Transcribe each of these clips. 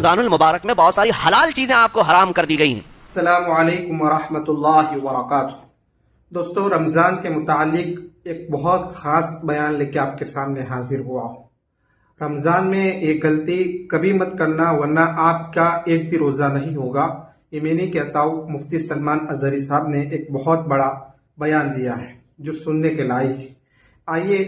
رمضان المبارک میں بہت ساری حلال چیزیں آپ کو حرام کر دی گئی ہیں۔ السلام علیکم ورحمۃ اللہ وبرکاتہ۔ دوستو، رمضان کے متعلق ایک بہت خاص بیان لے کے آپ کے سامنے حاضر ہوا ہوں۔ رمضان میں ایک غلطی کبھی مت کرنا، ورنہ آپ کا ایک بھی روزہ نہیں ہوگا۔ یہ میں نہیں کہتا ہوں، مفتی سلمان اظہری صاحب نے ایک بہت بڑا بیان دیا ہے جو سننے کے لائق ہے۔ آئیے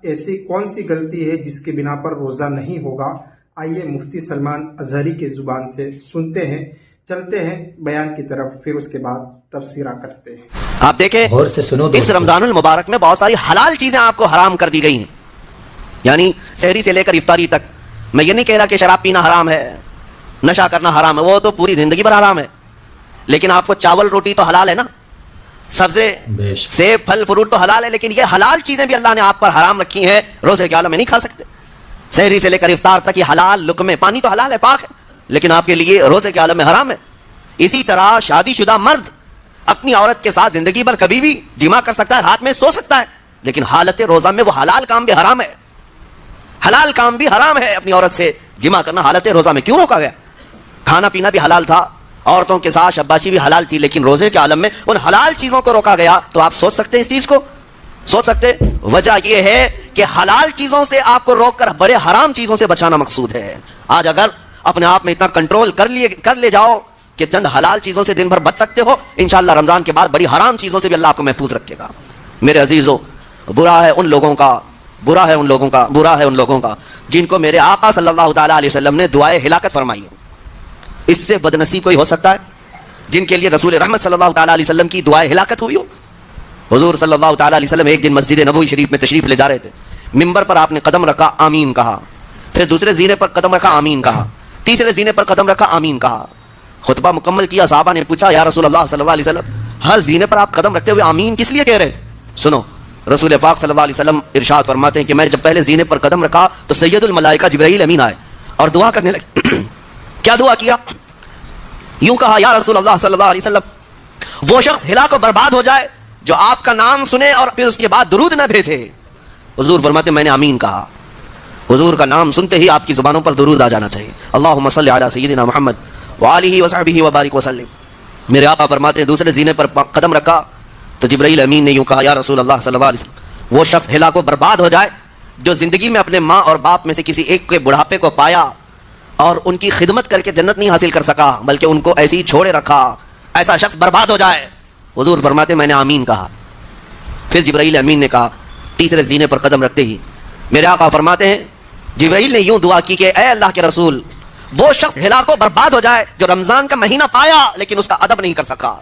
ایسی کون سی غلطی ہے جس کے بنا پر روزہ نہیں ہوگا، آئیے مفتی سلمان اظہری کی زبان سے سنتے ہیں، چلتے ہیں بیان کی طرف، پھر اس کے بعد تفسیرہ کرتے ہیں۔ آپ دیکھیں، اس رمضان المبارک میں بہت ساری حلال چیزیں آپ کو حرام کر دی گئی ہیں، یعنی سحری سے لے کر افطاری تک۔ میں یہ نہیں کہہ رہا کہ شراب پینا حرام ہے، نشہ کرنا حرام ہے، وہ تو پوری زندگی بھر حرام ہے، لیکن آپ کو چاول روٹی تو حلال ہے نا، سبزے سیب پھل فروٹ تو حلال ہے، لیکن یہ حلال چیزیں بھی اللہ نے آپ پر حرام رکھی ہیں، روزے کے عالم میں نہیں کھا سکتے۔ سحری سے لے کر افطار تک یہ حلال لقمے، پانی تو حلال ہے، پاک ہے، لیکن آپ کے لیے روزے کے عالم میں حرام ہے۔ اسی طرح شادی شدہ مرد اپنی عورت کے ساتھ زندگی بھر کبھی بھی جمع کر سکتا ہے، رات میں سو سکتا ہے، لیکن حالت روزہ میں وہ حلال کام بھی حرام ہے، حلال کام بھی حرام ہے۔ اپنی عورت سے جمع کرنا حالت روزہ میں کیوں روکا گیا؟ کھانا پینا بھی حلال تھا، عورتوں کے ساتھ شباشی بھی حلال تھی، لیکن روزے کے عالم میں ان حلال چیزوں کو روکا گیا۔ تو آپ سوچ سکتے ہیں اس چیز کو، سوچ سکتے؟ وجہ یہ ہے کہ حلال چیزوں سے آپ کو روک کر بڑے حرام چیزوں سے بچانا مقصود ہے۔ آج اگر اپنے آپ میں اتنا کنٹرول کر لے جاؤ کہ چند حلال چیزوں سے دن بھر بچ سکتے ہو، انشاءاللہ رمضان کے بعد بڑی حرام چیزوں سے بھی اللہ آپ کو محفوظ رکھے گا۔ میرے عزیزو، برا ہے ان لوگوں کا جن کو میرے آقا صلی اللہ تعالیٰ علیہ وسلم نے دعائے ہلاکت فرمائی ہے۔ اس سے بدنصیب کوئی ہو سکتا ہے جن کے لیے رسول رحمت صلی اللہ تعالیٰ علیہ وسلم کی دعائے ہلاکت ہوئی ہو؟ حضور صلی اللہ تعالیٰ علیہ وسلم ایک دن مسجد نبوی شریف میں تشریف لے جا رہے تھے، ممبر پر آپ نے قدم رکھا، آمین کہا، پھر دوسرے زینے پر قدم رکھا، آمین کہا، تیسرے زینے پر قدم رکھا، آمین کہا۔ خطبہ مکمل کیا، صحابہ نے پوچھا، یا رسول اللہ صلی اللہ علیہ وسلم، ہر زینے پر آپ قدم رکھتے ہوئے آمین کس لیے کہہ رہے تھے؟ سنو، رسول پاک صلی اللہ علیہ وسلم ارشاد فرماتے ہیں کہ میں جب پہلے زینے پر قدم رکھا تو سید الملائکہ جبرائیل امین آئے اور دعا کرنے لگے۔ کیا دعا کیا؟ یوں کہا، یا رسول اللہ صلی اللہ علیہ وسلم، وہ شخص ہلاک و برباد ہو جائے جو آپ کا نام سنے اور پھر اس کے بعد درود نہ بھیجے۔ حضور فرماتے ہیں میں نے آمین کہا۔ حضور کا نام سنتے ہی آپ کی زبانوں پر درود آ جانا چاہیے، اللہم صلی علی سیدنا محمد وآلہ وصحبہ وبارک وسلم۔ میرے آقا فرماتے ہیں دوسرے زینے پر قدم رکھا تو جبرائیل امین نے یوں کہا، یا رسول اللہ صلی اللہ علیہ وسلم، وہ شخص ہلاک و برباد ہو جائے جو زندگی میں اپنے ماں اور باپ میں سے کسی ایک کے بڑھاپے کو پایا اور ان کی خدمت کر کے جنت نہیں حاصل کر سکا بلکہ ان کو ایسے ہی چھوڑے رکھا، ایسا شخص برباد ہو جائے۔ حضور فرماتے میں نے آمین کہا۔ پھر جبرائیل امین نے کہا، تیسرے زینے پر قدم رکھتے ہی میرے آقا فرماتے ہیں جبرائیل نے یوں دعا کی کہ اے اللہ کے رسول، وہ شخص ہلاک و برباد ہو جائے جو رمضان کا مہینہ پایا لیکن اس کا ادب نہیں کر سکا،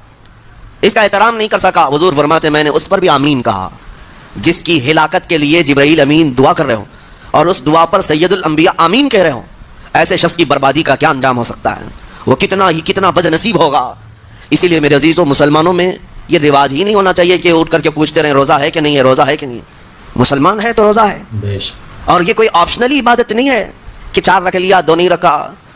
اس کا احترام نہیں کر سکا۔ حضور فرماتے میں نے اس پر بھی آمین کہا۔ جس کی ہلاکت کے لیے جبرائیل امین دعا کر رہے ہوں اور اس دعا پر سید الانبیاء آمین کہہ رہے ہوں، ایسے شخص کی بربادی کا کیا انجام ہو سکتا ہے؟ وہ کتنا بد نصیب ہوگا۔ اسی لیے میرے عزیزوں، مسلمانوں میں یہ رواج ہی نہیں ہونا چاہیے کہ اٹھ کر کے پوچھتے رہیں روزہ ہے کہ نہیں ہے، روزہ ہے کہ نہیں ہے۔ مسلمان ہے تو روزہ ہے، اور یہ کوئی آپشنلی عبادت نہیں ہے کہ 4 رکھ لیا 2 نہیں رکھا،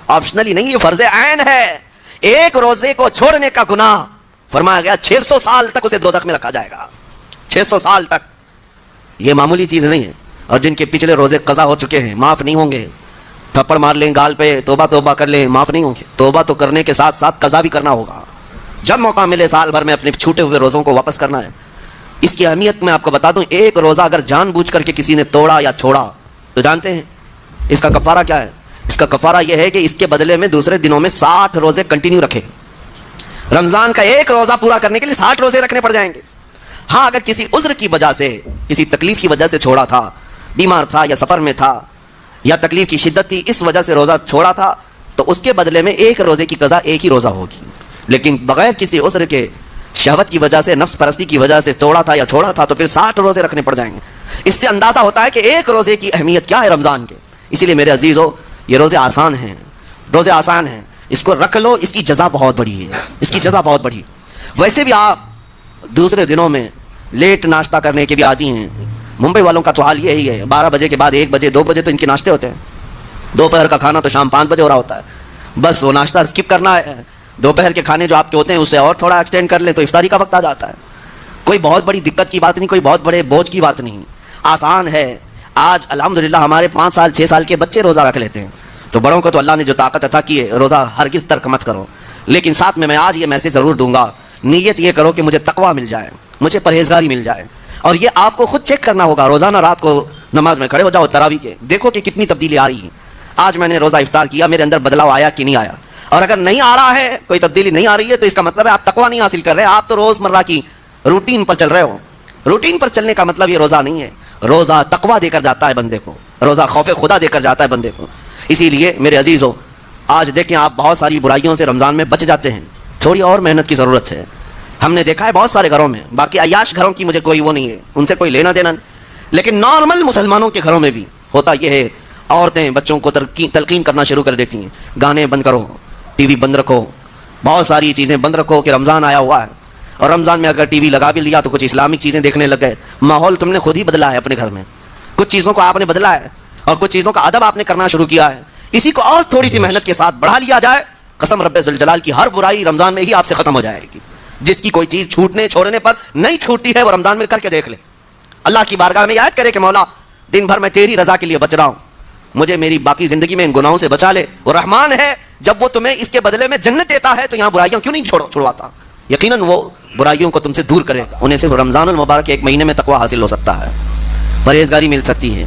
آپشنلی نہیں، یہ فرض عین ہے۔ ایک روزے کو چھوڑنے کا گناہ فرمایا گیا 600 سال تک اسے دوزخ میں رکھا جائے گا، 600 سال تک۔ یہ معمولی چیز نہیں ہے، اور جن کے پچھلے روزے قضا ہو چکے ہیں معاف نہیں ہوں گے، تھپڑ مار لیں گال پہ، توبہ کر لیں، معاف نہیں ہوں گے۔ توبہ تو کرنے کے ساتھ ساتھ قضا بھی کرنا ہوگا، جب موقع ملے سال بھر میں اپنے چھوٹے ہوئے روزوں کو واپس کرنا ہے۔ اس کی اہمیت میں آپ کو بتا دوں، ایک روزہ اگر جان بوجھ کر کے کسی نے توڑا یا چھوڑا تو جانتے ہیں اس کا کفارہ کیا ہے؟ اس کا کفارہ یہ ہے کہ اس کے بدلے میں دوسرے دنوں میں 60 روزے کنٹینیو رکھے۔ رمضان کا ایک روزہ پورا کرنے کے لیے 60 روزے رکھنے پڑ جائیں گے۔ ہاں، اگر کسی عذر کی وجہ سے، کسی تکلیف کی وجہ سے چھوڑا تھا، بیمار تھا یا سفر میں تھا یا تکلیف کی شدت تھی، اس وجہ سے روزہ چھوڑا تھا، تو اس کے بدلے میں ایک روزے کی قضا ایک ہی روزہ ہوگی۔ لیکن بغیر کسی عذر کے، شہوت کی وجہ سے، نفس پرستی کی وجہ سے توڑا تھا یا چھوڑا تھا تو پھر 60 روزے رکھنے پڑ جائیں گے۔ اس سے اندازہ ہوتا ہے کہ ایک روزے کی اہمیت کیا ہے رمضان کے۔ اسی لیے میرے عزیزو، یہ روزے آسان ہیں، روزے آسان ہیں، اس کو رکھ لو، اس کی جزا بہت بڑی ہے، اس کی جزا بہت بڑی ہے۔ ویسے بھی آپ دوسرے دنوں میں لیٹ ناشتہ کرنے کے بھی عادی ہیں، ممبئی والوں کا تو حال یہی ہے، 12 بجے کے بعد 1 بجے 2 بجے تو ان کے ناشتے ہوتے ہیں، دوپہر کا کھانا تو شام 5 بجے ہو رہا ہوتا ہے، بس وہ ناشتہ اسکپ کرنا ہے، دوپہر کے کھانے جو آپ کے ہوتے ہیں اسے اور تھوڑا ایکسٹینڈ کر لیں تو افطاری کا وقت آ جاتا ہے۔ کوئی بہت بڑی دقت کی بات نہیں، کوئی بہت بڑے بوجھ کی بات نہیں، آسان ہے۔ آج الحمدللہ ہمارے 5 سال 6 سال کے بچے روزہ رکھ لیتے ہیں، تو بڑوں کو تو اللہ نے جو طاقت عطا کی ہے، روزہ ہرگز ترک مت کرو، لیکن ساتھ میں آج یہ میسج ضرور دوں گا، نیت یہ کرو کہ مجھے تقویٰ مل جائے، مجھے پرہیزگاری مل جائے، اور یہ آپ کو خود چیک کرنا ہوگا۔ روزانہ رات کو نماز میں کھڑے ہو جاؤ تراویح کے، دیکھو کہ کتنی تبدیلی آ رہی ہے۔ آج میں نے روزہ افطار کیا، میرے اندر بدلاؤ آیا کہ نہیں آیا؟ اور اگر نہیں آ رہا ہے، کوئی تبدیلی نہیں آ رہی ہے، تو اس کا مطلب ہے آپ تقویٰ نہیں حاصل کر رہے، آپ تو روز مرہ کی روٹین پر چل رہے ہو۔ روٹین پر چلنے کا مطلب یہ روزہ نہیں ہے۔ روزہ تقویٰ دے کر جاتا ہے بندے کو، روزہ خوف خدا دے کر جاتا ہے بندے کو۔ اسی لیے میرے عزیزو، آج دیکھیں آپ بہت ساری برائیوں سے رمضان میں بچ جاتے ہیں، تھوڑی اور محنت کی ضرورت ہے۔ ہم نے دیکھا ہے بہت سارے گھروں میں، باقی عیاش گھروں کی مجھے کوئی وہ نہیں ہے، ان سے کوئی لینا دینا نہیں، لیکن نارمل مسلمانوں کے گھروں میں بھی ہوتا یہ ہے، عورتیں بچوں کو تلقین کرنا شروع کر دیتی ہیں، گانے بند کرو، ٹی وی بند رکھو، بہت ساری چیزیں بند رکھو کہ رمضان آیا ہوا ہے۔ اور رمضان میں اگر ٹی وی لگا بھی لیا تو کچھ اسلامک چیزیں دیکھنے لگ گئے۔ ماحول تم نے خود ہی بدلا ہے اپنے گھر میں، کچھ چیزوں کو آپ نے بدلا ہے اور کچھ چیزوں کا ادب آپ نے کرنا شروع کیا ہے۔ اسی کو اور تھوڑی سی محنت کے ساتھ بڑھا لیا جائے، قسم رب ذوالجلال کی ہر برائی رمضان میں ہی آپ سے ختم ہو جائے گی۔ جس کی کوئی چیز چھوٹنے چھوڑنے پر نہیں چھوٹتی ہے، وہ رمضان میں کر کے دیکھ لے، اللہ کی بارگاہ میں یاد کرے کہ مولا دن بھر میں تیری رضا کے لیے بچ رہا ہوں، مجھے میری باقی زندگی میں ان گناہوں سے بچا لے۔ وہ رحمان ہے، جب وہ تمہیں اس کے بدلے میں جنت دیتا ہے تو یہاں برائیاں کیوں نہیں چھڑواتا؟ یقیناً وہ برائیوں کو تم سے دور کرے گا۔ انہیں صرف رمضان المبارک کے ایک مہینے میں تقویٰ حاصل ہو سکتا ہے، پرہیزگاری مل سکتی ہے۔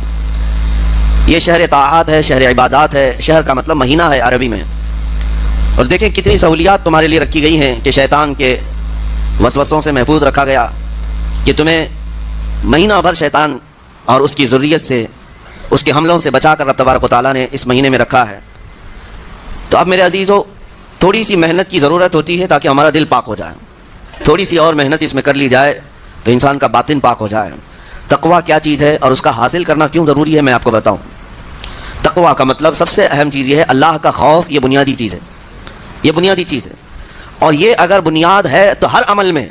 یہ شہر طاعات ہے، شہر عبادات ہے، شہر کا مطلب مہینہ ہے عربی میں۔ اور دیکھیں کتنی سہولیات تمہارے لیے رکھی گئی ہیں کہ شیطان کے وسوسوں سے محفوظ رکھا گیا، کہ تمہیں مہینہ بھر شیطان اور اس کی ذریت سے، اس کے حملوں سے بچا کر رب تبارک و تعالیٰ نے اس مہینے میں رکھا ہے۔ تو اب میرے عزیزو، تھوڑی سی محنت کی ضرورت ہوتی ہے تاکہ ہمارا دل پاک ہو جائے، تھوڑی سی اور محنت اس میں کر لی جائے تو انسان کا باطن پاک ہو جائے۔ تقویٰ کیا چیز ہے اور اس کا حاصل کرنا کیوں ضروری ہے، میں آپ کو بتاؤں۔ تقویٰ کا مطلب سب سے اہم چیز یہ ہے، اللہ کا خوف، یہ بنیادی چیز ہے، یہ بنیادی چیز ہے، اور یہ اگر بنیاد ہے تو ہر عمل میں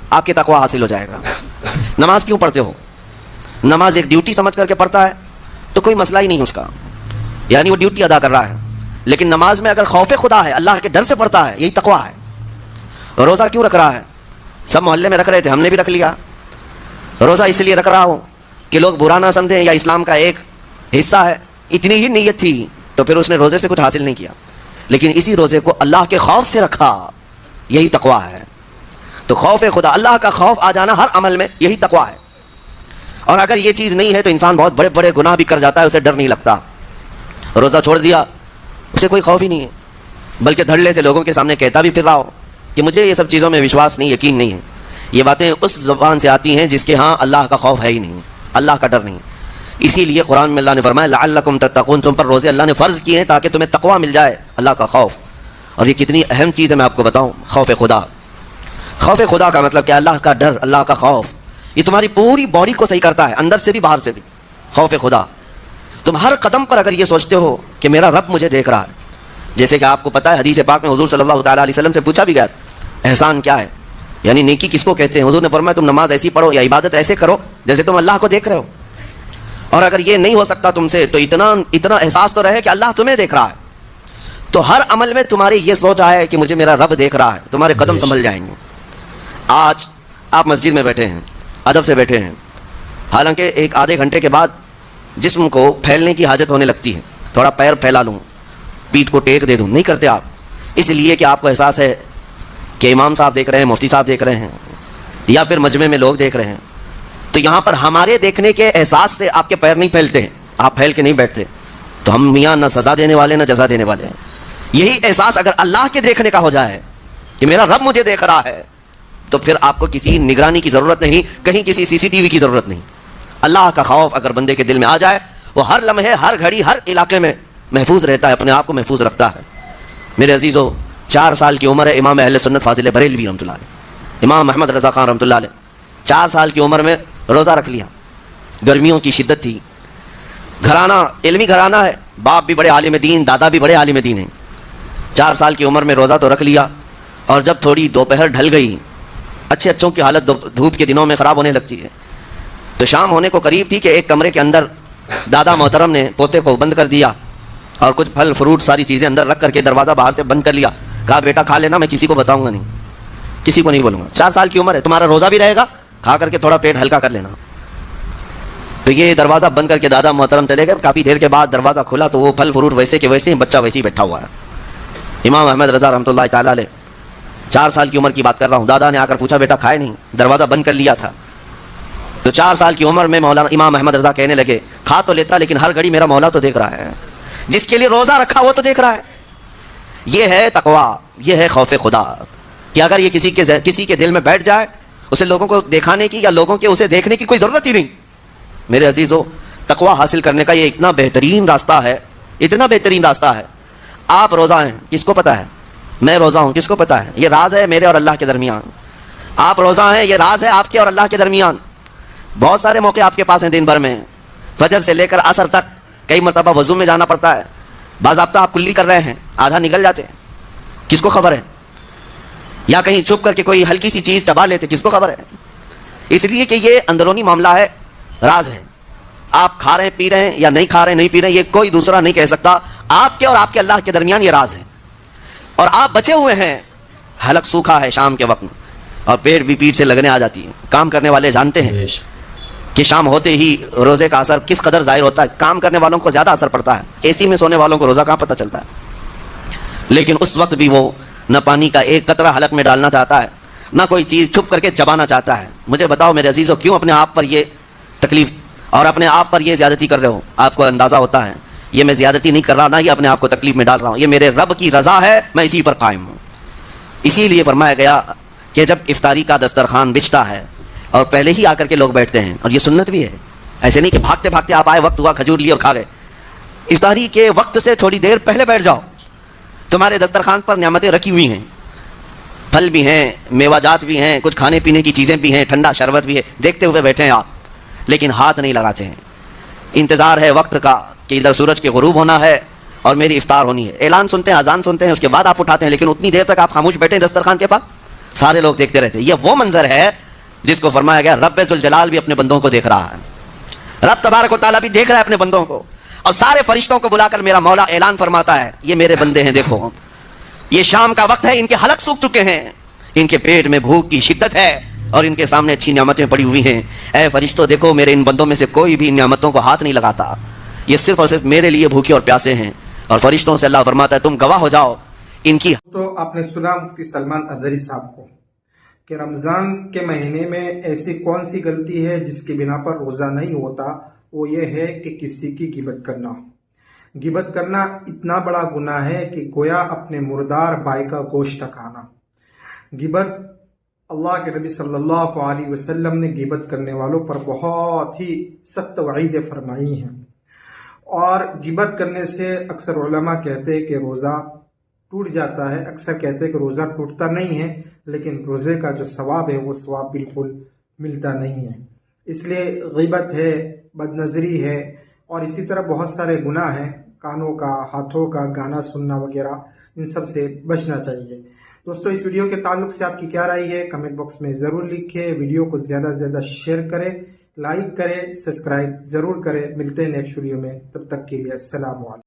آپ کے تقویٰ حاصل ہو جائے گا۔ نماز کیوں پڑھتے ہو؟ نماز ایک ڈیوٹی سمجھ کر کے پڑھتا ہے تو کوئی مسئلہ ہی نہیں اس کا، یعنی وہ ڈیوٹی ادا کر رہا ہے، لیکن نماز میں اگر خوف خدا ہے، اللہ کے ڈر سے پڑھتا ہے، یہی تقویٰ ہے۔ روزہ کیوں رکھ رہا ہے؟ سب محلے میں رکھ رہے تھے، ہم نے بھی رکھ لیا۔ روزہ اس لیے رکھ رہا ہوں کہ لوگ برا نہ سمجھیں یا اسلام کا ایک حصہ ہے، اتنی ہی نیت تھی تو پھر اس نے روزے سے کچھ حاصل نہیں کیا، لیکن اسی روزے کو اللہ کے خوف سے رکھا، یہی تقویٰ ہے۔ تو خوف خدا، اللہ کا خوف آ جانا ہر عمل میں، یہی تقویٰ ہے۔ اور اگر یہ چیز نہیں ہے تو انسان بہت بڑے بڑے گناہ بھی کر جاتا ہے، اسے ڈر نہیں لگتا۔ روزہ چھوڑ دیا، اسے کوئی خوف ہی نہیں ہے، بلکہ دھڑلے سے لوگوں کے سامنے کہتا بھی پھر رہا ہو کہ مجھے یہ سب چیزوں میں وشواس نہیں، یقین نہیں ہے۔ یہ باتیں اس زبان سے آتی ہیں جس کے ہاں اللہ کا خوف ہے ہی نہیں، اللہ کا ڈر نہیں۔ اسی لیے قرآن میں اللہ نے فرمایا لعلکم تتقون، تم پر روزے اللہ نے فرض کیے ہیں تاکہ تمہیں تقویٰ مل جائے، اللہ کا خوف۔ اور یہ کتنی اہم چیز ہے میں آپ کو بتاؤں، خوف خدا۔ خوف خدا کا مطلب کیا؟ اللہ کا ڈر، اللہ کا خوف۔ یہ تمہاری پوری باڈی کو صحیح کرتا ہے، اندر سے بھی باہر سے بھی۔ خوف خدا، تم ہر قدم پر اگر یہ سوچتے ہو کہ میرا رب مجھے دیکھ رہا ہے، جیسے کہ آپ کو پتہ ہے حدیث پاک میں حضور صلی اللہ تعالیٰ علیہ وسلم سے پوچھا بھی گیا احسان کیا ہے، یعنی نیکی کس کو کہتے ہیں؟ حضور نے فرمایا تم نماز ایسی پڑھو یا عبادت ایسے کرو جیسے تم اللہ کو دیکھ رہے ہو۔ اور اگر یہ نہیں ہو سکتا تم سے تو اتنا احساس تو رہے کہ اللہ تمہیں دیکھ رہا ہے، تو ہر عمل میں تمہاری یہ سوچ آئے کہ مجھے میرا رب دیکھ رہا ہے، تمہارے قدم سنبھل جائیں گے۔ آج آپ مسجد میں بیٹھے ہیں، ادب سے بیٹھے ہیں، حالانکہ ایک آدھے گھنٹے کے بعد جسم کو پھیلنے کی حاجت ہونے لگتی ہے، تھوڑا پیر پھیلا لوں، پیٹھ کو ٹیک دے دوں، نہیں کرتے آپ، اس لیے کہ آپ کو احساس ہے کہ امام صاحب دیکھ رہے ہیں، مفتی صاحب دیکھ رہے ہیں، یا پھر مجمع میں لوگ دیکھ رہے ہیں۔ تو یہاں پر ہمارے دیکھنے کے احساس سے آپ کے پیر نہیں پھیلتے ہیں، آپ پھیل کے نہیں بیٹھتے، تو ہم میاں نہ سزا دینے والے نہ جزا دینے والے ہیں۔ یہی احساس اگر اللہ کے دیکھنے کا ہو جائے کہ میرا رب مجھے دیکھ رہا ہے، تو پھر آپ کو کسی نگرانی کی ضرورت نہیں، کہیں کسی CCTV کی ضرورت نہیں۔ اللہ کا خوف اگر بندے کے دل میں آ جائے، وہ ہر لمحے، ہر گھڑی، ہر علاقے میں محفوظ رہتا ہے، اپنے آپ کو محفوظ رکھتا ہے۔ میرے عزیزو، 4 سال کی عمر ہے امام اہل سنت فاضل بریلوی رحمۃ اللہ علیہ، امام محمد رضا خان رحمۃ اللہ علیہ، 4 سال کی عمر میں روزہ رکھ لیا۔ گرمیوں کی شدت تھی، گھرانہ علمی گھرانہ ہے، باپ بھی بڑے عالم دین، دادا بھی بڑے عالم دین ہیں۔ 4 سال کی عمر میں روزہ تو رکھ لیا، اور جب تھوڑی دوپہر ڈھل گئی، اچھے اچھوں کی حالت دھوپ کے دنوں میں خراب ہونے لگتی ہے، تو شام ہونے کو قریب تھی کہ ایک کمرے کے اندر دادا محترم نے پوتے کو بند کر دیا اور کچھ پھل فروٹ ساری چیزیں اندر رکھ کر کے دروازہ باہر سے بند کر لیا، کہا بیٹا کھا لینا، میں کسی کو بتاؤں گا نہیں، کسی کو نہیں بولوں گا، 4 سال کی عمر ہے، تمہارا روزہ بھی رہے گا، کھا کر کے تھوڑا پیٹ ہلکا کر لینا۔ تو یہ دروازہ بند کر کے دادا محترم چلے گئے. کافی دیر کے بعد دروازہ کھلا تو وہ پھل فروٹ ویسے کے ویسے ہی, بچہ ویسے ہی بیٹھا ہوا ہے. امام احمد رضا رحمۃ اللہ تعالیٰ علیہ 4 سال کی عمر کی بات کر رہا ہوں. دادا نے آ کر پوچھا بیٹا کھائے نہیں؟ دروازہ بند کر لیا تھا. تو 4 سال کی عمر میں مولانا امام احمد رضا کہنے لگے کھا تو لیتا لیکن ہر گھڑی میرا مولا تو دیکھ رہا ہے, جس کے لیے روزہ رکھا وہ تو دیکھ رہا ہے. یہ ہے تقویٰ, یہ ہے خوف خدا, کہ اگر یہ کسی کے دل میں بیٹھ جائے, اسے لوگوں کو دکھانے کی یا لوگوں کے اسے دیکھنے کی کوئی ضرورت ہی نہیں. میرے عزیزو, تقویٰ حاصل کرنے کا یہ اتنا بہترین راستہ ہے, اتنا بہترین راستہ ہے. آپ روزہ ہیں, کس کو پتا ہے؟ میں روزہ ہوں, کس کو پتا ہے؟ یہ راز ہے میرے اور اللہ کے درمیان. آپ روزہ ہیں, یہ راز ہے آپ کے اور اللہ کے درمیان. بہت سارے موقع آپ کے پاس ہیں دن بھر میں, فجر سے لے کر عصر تک کئی مرتبہ وضو میں جانا پڑتا ہے. باضابطہ آپ کلی کر رہے ہیں, آدھا نکل جاتے ہیں, کس کو خبر ہے؟ یا کہیں چھپ کر کے کوئی ہلکی سی چیز چبا لیتے, کس کو خبر ہے؟ اس لیے کہ یہ اندرونی معاملہ ہے, راز ہے. آپ کھا رہے ہیں, پی رہے ہیں یا نہیں کھا رہے ہیں, نہیں پی رہے ہیں, یہ کوئی دوسرا نہیں کہہ سکتا. آپ کے اور آپ کے اللہ کے درمیان یہ راز ہے. اور آپ بچے ہوئے ہیں, حلق سوکھا ہے شام کے وقت میں, اور پیٹ بھی پیٹ سے لگنے آ جاتی ہے. کام کرنے والے جانتے ہیں کہ شام ہوتے ہی روزے کا اثر کس قدر ظاہر ہوتا ہے. کام کرنے والوں کو زیادہ اثر پڑتا ہے, اے سی میں سونے والوں کو روزہ کہاں پتہ چلتا ہے. لیکن اس وقت بھی وہ نہ پانی کا ایک قطرہ حلق میں ڈالنا چاہتا ہے, نہ کوئی چیز چھپ کر کے چبانا چاہتا ہے. مجھے بتاؤ میرے عزیزو, کیوں اپنے آپ پر یہ تکلیف اور اپنے آپ پر یہ زیادتی کر رہے ہو؟ آپ کو اندازہ ہوتا ہے یہ میں زیادتی نہیں کر رہا, نہ یہ اپنے آپ کو تکلیف میں ڈال رہا ہوں, یہ میرے رب کی رضا ہے, میں اسی پر قائم ہوں. اسی لیے فرمایا گیا کہ جب افطاری کا دسترخوان بچھتا ہے اور پہلے ہی آ کر کے لوگ بیٹھتے ہیں, اور یہ سنت بھی ہے, ایسے نہیں کہ بھاگتے بھاگتے آپ آئے, وقت ہوا کھجور لی اور کھا گئے. افطاری کے وقت سے تھوڑی دیر پہلے بیٹھ جاؤ. تمہارے دسترخوان پر نعمتیں رکھی ہوئی ہیں, پھل بھی ہیں, میوہ جات بھی ہیں, کچھ کھانے پینے کی چیزیں بھی ہیں, ٹھنڈا شربت بھی ہے, دیکھتے ہوئے بیٹھے ہیں آپ, لیکن ہاتھ نہیں لگاتے ہیں. انتظار ہے وقت کا کہ ادھر سورج کے غروب ہونا ہے اور میری افطار ہونی ہے. اعلان سنتے ہیں, اذان سنتے ہیں, اس کے بعد آپ اٹھاتے ہیں, لیکن اتنی دیر تک آپ خاموش بیٹھے ہیں دسترخوان کے پاس, سارے لوگ دیکھتے رہتے ہیں. یہ وہ منظر ہے جس کو فرمایا گیا رب ذوالجلال بھی اپنے بندوں کو دیکھ رہا ہے. رب تبارک و تعالیٰ بھی دیکھ رہا ہے اپنے بندوں کو, اور سارے فرشتوں کو بلا کر میرا مولا اعلان فرماتا ہے یہ میرے بندے ہیں, دیکھو یہ شام کا وقت ہے, ان کے حلق سوکھ چکے ہیں, ان کے پیٹ میں بھوک کی شدت ہے اور ان کے سامنے اچھی نعمتیں پڑی ہوئی ہیں. اے فرشتوں دیکھو, میرے ان بندوں میں سے کوئی بھی ان نعمتوں کو ہاتھ نہیں لگاتا, یہ صرف اور صرف میرے لیے بھوکے اور پیاسے ہیں. اور فرشتوں سے اللہ فرماتا ہے تم گواہ ہو جاؤ ان کی. تو آپ نے سنا مفتی سلمان اظہری صاحب کو کہ رمضان کے مہینے میں ایسی کون سی غلطی ہے جس کی بنا پر روزہ نہیں ہوتا, وہ یہ ہے کہ کسی کی غیبت کرنا. غیبت کرنا اتنا بڑا گناہ ہے کہ گویا اپنے مردار بھائی کا گوشت کھانا. غیبت, اللہ کے نبی صلی اللہ علیہ وسلم نے غیبت کرنے والوں پر بہت ہی سخت وعیدیں فرمائی ہیں. اور غیبت کرنے سے اکثر علماء کہتے ہیں کہ روزہ ٹوٹ جاتا ہے, اکثر کہتے ہیں کہ روزہ ٹوٹتا نہیں ہے, لیکن روزے کا جو ثواب ہے وہ ثواب بالکل ملتا نہیں ہے. اس لیے غیبت ہے, بد نظری ہے, اور اسی طرح بہت سارے گناہ ہیں, کانوں کا, ہاتھوں کا, گانا سننا وغیرہ, ان سب سے بچنا چاہیے. دوستو اس ویڈیو کے تعلق سے آپ کی کیا رائے ہے کمنٹ باکس میں ضرور لکھیں. ویڈیو کو زیادہ سے زیادہ شیئر کریں, لائک کریں, سبسکرائب ضرور کریں. ملتے ہیں نیکسٹ ویڈیو میں, تب تک کے لیے السلام علیکم.